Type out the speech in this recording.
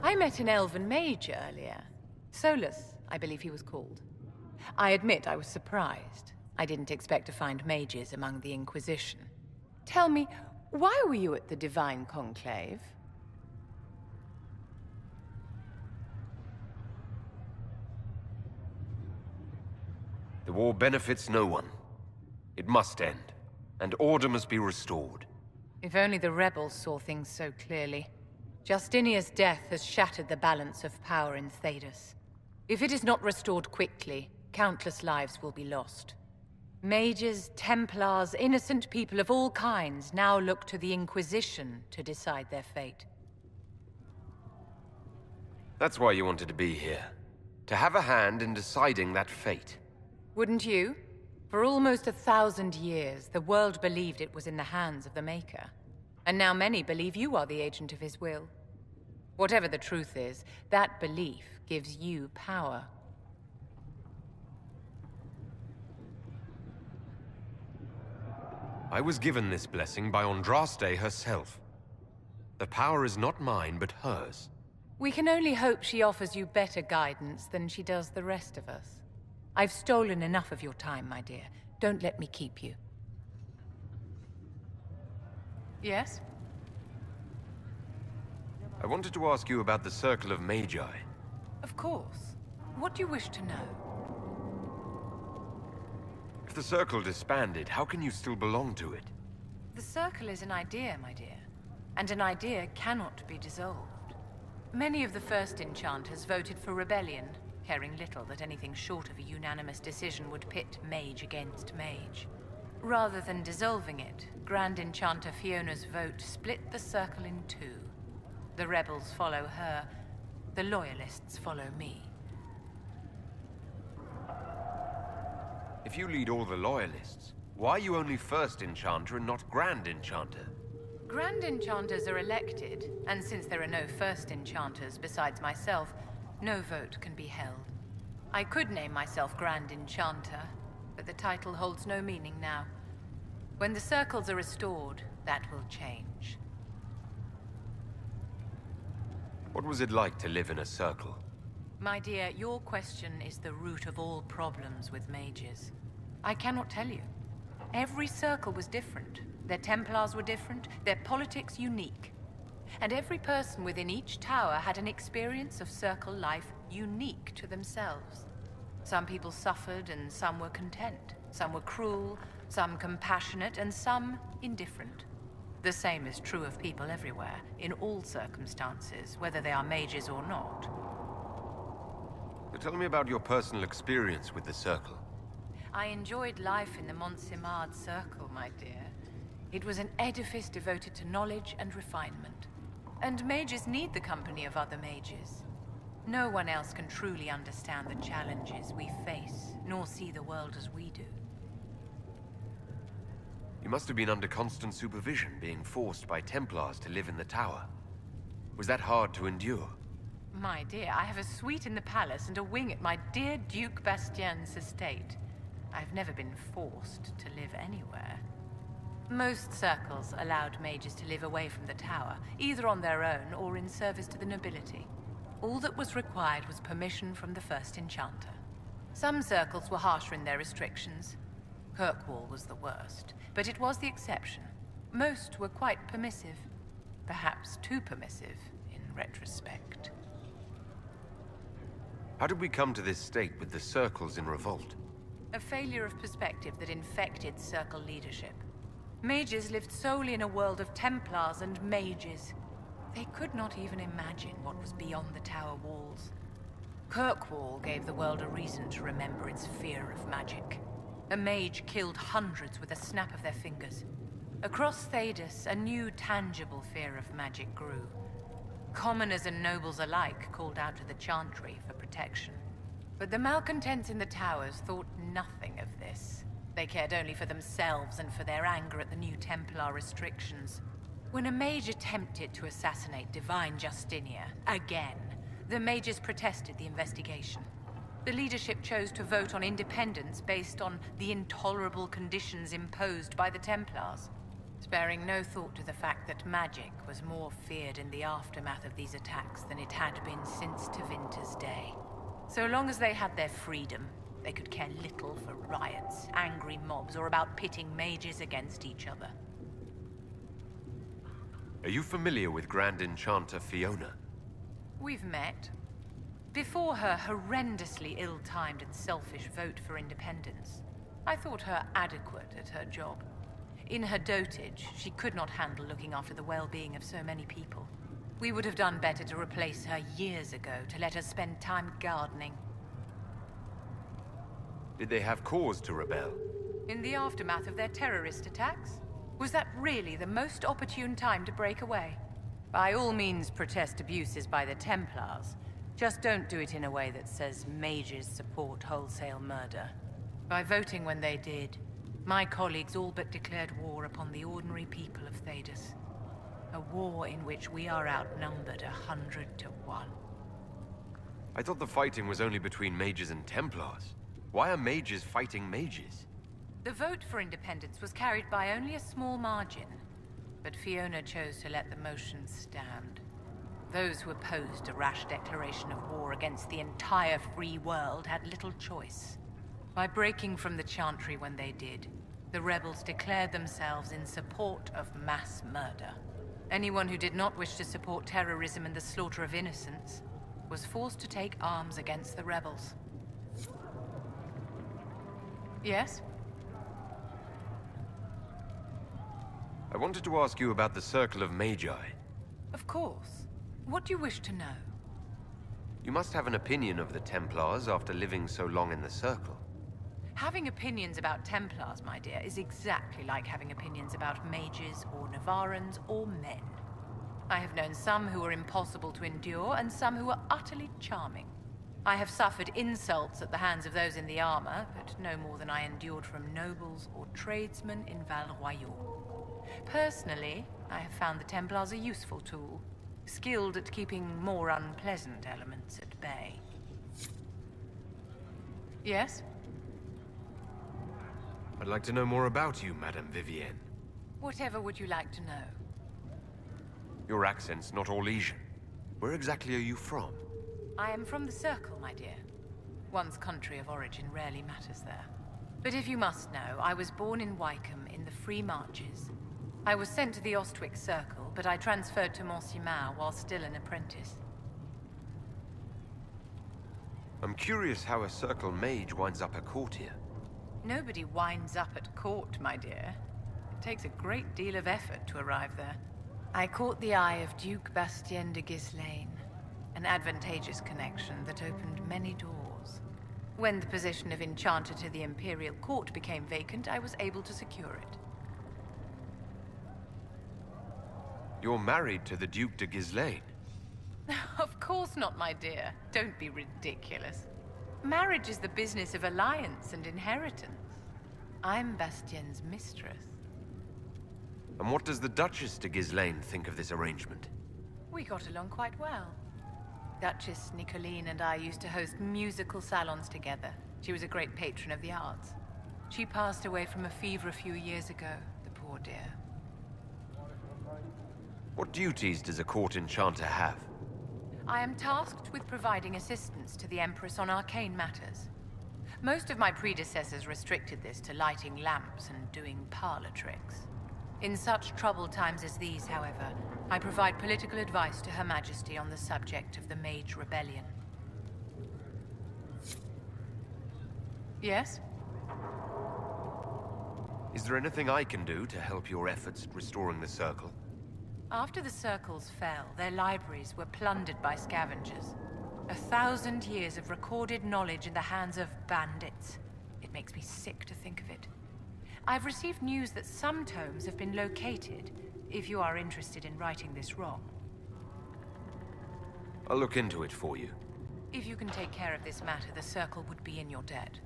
I met an elven mage earlier. Solus, I believe he was called. I admit I was surprised. I didn't expect to find mages among the Inquisition. Tell me, why were you at the Divine Conclave? The war benefits no one. It must end, and order must be restored. If only the rebels saw things so clearly. Justinia's death has shattered the balance of power in Thedas. If it is not restored quickly, countless lives will be lost. Mages, Templars, innocent people of all kinds now look to the Inquisition to decide their fate. That's why you wanted to be here. To have a hand in deciding that fate. Wouldn't you? For almost 1,000 years, the world believed it was in the hands of the Maker. And now many believe you are the agent of his will. Whatever the truth is, that belief gives you power. I was given this blessing by Andraste herself. The power is not mine, but hers. We can only hope she offers you better guidance than she does the rest of us. I've stolen enough of your time, my dear. Don't let me keep you. Yes? I wanted to ask you about the Circle of Magi. Of course. What do you wish to know? If the Circle disbanded, how can you still belong to it? The Circle is an idea, my dear. And an idea cannot be dissolved. Many of the first enchanters voted for rebellion, caring little that anything short of a unanimous decision would pit mage against mage. Rather than dissolving it, Grand Enchanter Fiona's vote split the Circle in two. The rebels follow her, the loyalists follow me. If you lead all the loyalists, why are you only First Enchanter and not Grand Enchanter? Grand Enchanters are elected, and since there are no First Enchanters besides myself, no vote can be held. I could name myself Grand Enchanter, but the title holds no meaning now. When the circles are restored, that will change. What was it like to live in a circle? My dear, your question is the root of all problems with mages. I cannot tell you. Every circle was different. Their Templars were different, their politics unique. And every person within each tower had an experience of circle life unique to themselves. Some people suffered and some were content. Some were cruel, some compassionate, and some indifferent. The same is true of people everywhere, in all circumstances, whether they are mages or not. So tell me about your personal experience with the Circle. I enjoyed life in the Montsimard Circle, my dear. It was an edifice devoted to knowledge and refinement. And mages need the company of other mages. No one else can truly understand the challenges we face, nor see the world as we do. You must have been under constant supervision, being forced by Templars to live in the tower. Was that hard to endure? My dear, I have a suite in the palace and a wing at my dear Duke Bastien's estate. I've never been forced to live anywhere. Most circles allowed mages to live away from the tower, either on their own or in service to the nobility. All that was required was permission from the first enchanter. Some circles were harsher in their restrictions. Kirkwall was the worst, but it was the exception. Most were quite permissive. Perhaps too permissive, in retrospect. How did we come to this state with the circles in revolt? A failure of perspective that infected circle leadership. Mages lived solely in a world of Templars and mages. They could not even imagine what was beyond the tower walls. Kirkwall gave the world a reason to remember its fear of magic. A mage killed hundreds with a snap of their fingers. Across Thedas, a new tangible fear of magic grew. Commoners and nobles alike called out to the Chantry for protection. But the malcontents in the towers thought nothing of this. They cared only for themselves and for their anger at the new Templar restrictions. When a mage attempted to assassinate Divine Justinia, again, the mages protested the investigation. The leadership chose to vote on independence based on the intolerable conditions imposed by the Templars. sparing no thought to the fact that magic was more feared in the aftermath of these attacks than it had been since Tevinter's day. So long as they had their freedom, they could care little for riots, angry mobs, or about pitting mages against each other. Are you familiar with Grand Enchanter Fiona? We've met. Before her horrendously ill-timed and selfish vote for independence, I thought her adequate at her job. In her dotage, she could not handle looking after the well-being of so many people. We would have done better to replace her years ago, to let her spend time gardening. Did they have cause to rebel? In the aftermath of their terrorist attacks? Was that really the most opportune time to break away? By all means, protest abuses by the Templars. Just don't do it in a way that says mages support wholesale murder. By voting when they did, my colleagues all but declared war upon the ordinary people of Thedas. A war in which we are outnumbered 100 to 1. I thought the fighting was only between mages and Templars. Why are mages fighting mages? The vote for independence was carried by only a small margin, but Fiona chose to let the motion stand. Those who opposed a rash declaration of war against the entire free world had little choice. By breaking from the Chantry when they did, the rebels declared themselves in support of mass murder. Anyone who did not wish to support terrorism and the slaughter of innocents was forced to take arms against the rebels. Yes? I wanted to ask you about the Circle of Magi. Of course. What do you wish to know? You must have an opinion of the Templars after living so long in the Circle. Having opinions about Templars, my dear, is exactly like having opinions about mages or Navarrans or men. I have known some who were impossible to endure and some who were utterly charming. I have suffered insults at the hands of those in the armor, but no more than I endured from nobles or tradesmen in Val Royal. Personally, I have found the Templars a useful tool, skilled at keeping more unpleasant elements at bay. Yes? I'd like to know more about you, Madame Vivienne. Whatever would you like to know? Your accent's not Orlesian. Where exactly are you from? I am from the Circle, my dear. One's country of origin rarely matters there. But if you must know, I was born in Wycombe in the Free Marches. I was sent to the Ostwick Circle, but I transferred to Monsignat while still an apprentice. I'm curious how a Circle mage winds up at court here. Nobody winds up at court, my dear. It takes a great deal of effort to arrive there. I caught the eye of Duke Bastien de Ghislaine, an advantageous connection that opened many doors. When the position of Enchanter to the Imperial Court became vacant, I was able to secure it. You're married to the Duke de Ghislaine? Of course not, my dear. Don't be ridiculous. Marriage is the business of alliance and inheritance. I'm Bastien's mistress. And what does the Duchess de Ghislaine think of this arrangement? We got along quite well. Duchess Nicoline and I used to host musical salons together. She was a great patron of the arts. She passed away from a fever a few years ago, the poor dear. What duties does a court enchanter have? I am tasked with providing assistance to the Empress on arcane matters. Most of my predecessors restricted this to lighting lamps and doing parlor tricks. In such troubled times as these, however, I provide political advice to Her Majesty on the subject of the Mage Rebellion. Yes? Is there anything I can do to help your efforts at restoring the Circle? After the Circles fell, their libraries were plundered by scavengers. 1,000 years of recorded knowledge in the hands of bandits. It makes me sick to think of it. I've received news that some tomes have been located, if you are interested in righting this wrong. I'll look into it for you. If you can take care of this matter, the Circle would be in your debt.